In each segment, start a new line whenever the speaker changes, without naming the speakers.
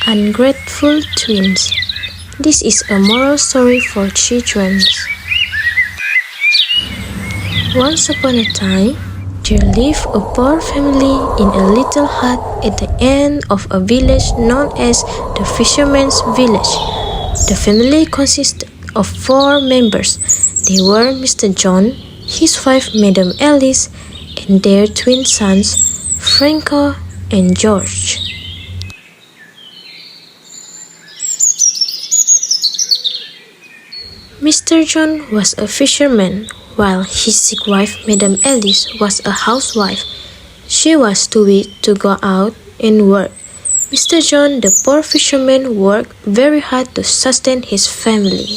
Ungrateful Twins. This is a moral story for children. Once upon a time, there lived a poor family in a little hut at the end of a village known as the Fisherman's Village. The family consisted of 4 members. They were Mr. John, his wife Madam Alice, and their twin sons, Franco and George. Mr. John was a fisherman, while his sick wife, Madam Alice, was a housewife. She was too weak to go out and work. Mr. John, the poor fisherman, worked very hard to sustain his family.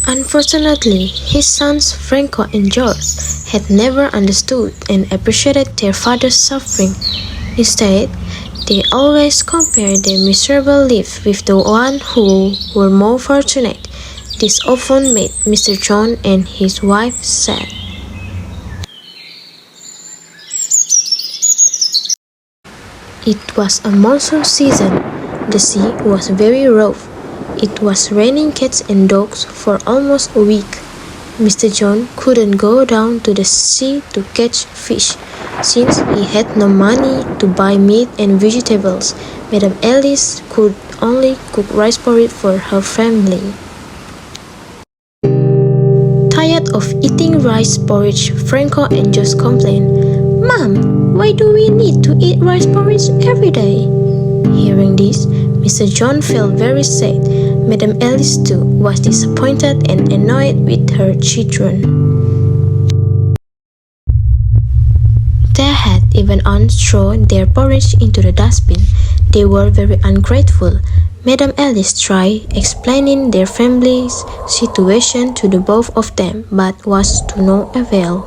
Unfortunately, his sons, Franco and George, had never understood and appreciated their father's suffering. Instead, they always compared their miserable lives with the one who were more fortunate. This often made Mr. John and his wife sad. It was a monsoon season. The sea was very rough. It was raining cats and dogs for almost a week. Mr. John couldn't go down to the sea to catch fish, since he had no money to buy meat and vegetables. Madam Alice could only cook rice porridge for her family. Tired of eating rice porridge, Franco and Josh complained, "Mom, why do we need to eat rice porridge every day?" Hearing this, Mr. John felt very sad. Madam Alice too was disappointed and annoyed with her children. They had even thrown their porridge into the dustbin. They were very ungrateful. Madam Alice tried explaining their family's situation to the both of them, but was to no avail.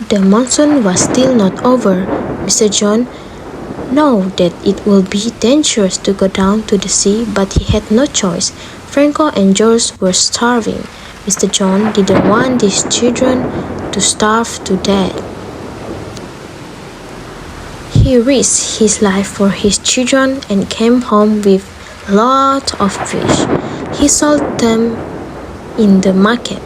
The monsoon was still not over. Mr. John knew that it would be dangerous to go down to the sea, but he had no choice. Franco and George were starving. Mr. John didn't want these children to starve to death. He risked his life for his children and came home with lots of fish. He sold them in the market.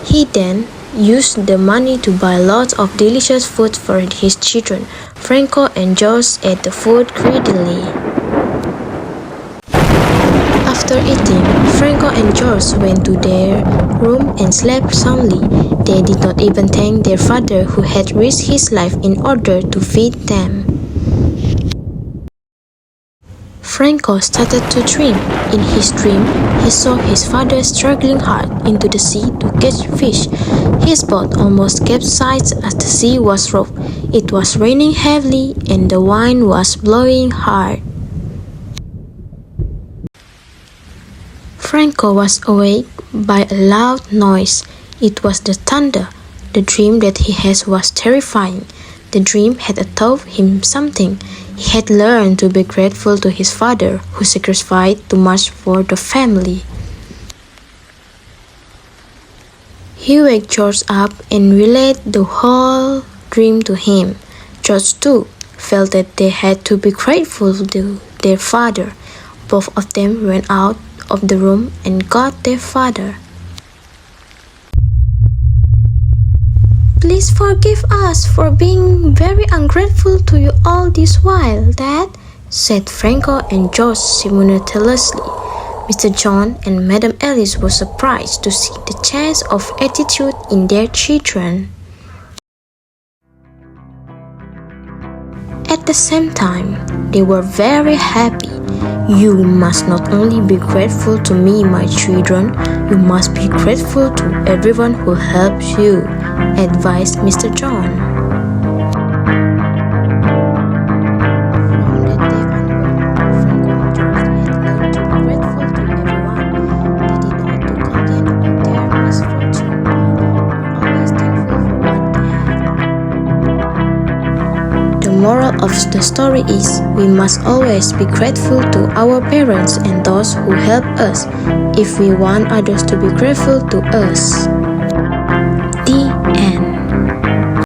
He then used the money to buy lots of delicious food for his children. Franco and George ate the food greedily. After eating, Franco and George went to their room and slept soundly. They did not even thank their father, who had risked his life in order to feed them. Franco started to dream. In his dream, he saw his father struggling hard into the sea to catch fish. His boat almost capsized as the sea was rough. It was raining heavily and the wind was blowing hard. Franco was awake by a loud noise. It was the thunder. The dream that he had was terrifying. The dream had taught him something. He had learned to be grateful to his father, who sacrificed too much for the family. He woke George up and relayed the whole dream to him. George too felt that they had to be grateful to their father. Both of them went out of the room and got their father. "Please forgive us for being very ungrateful to you all this while, Dad," said Franco and George simultaneously. Mr. John and Madam Alice were surprised to see the change of attitude in their children. At the same time, they were very happy. "You must not only be grateful to me, my children, you must be grateful to everyone who helps you," advised Mr. John. From that day onward, Franco and George had learned to be grateful to everyone. They did not to complain about their misfortune, but were always thankful for what they had. The moral of the story is, we must always be grateful to our parents and those who help us, if we want others to be grateful to us.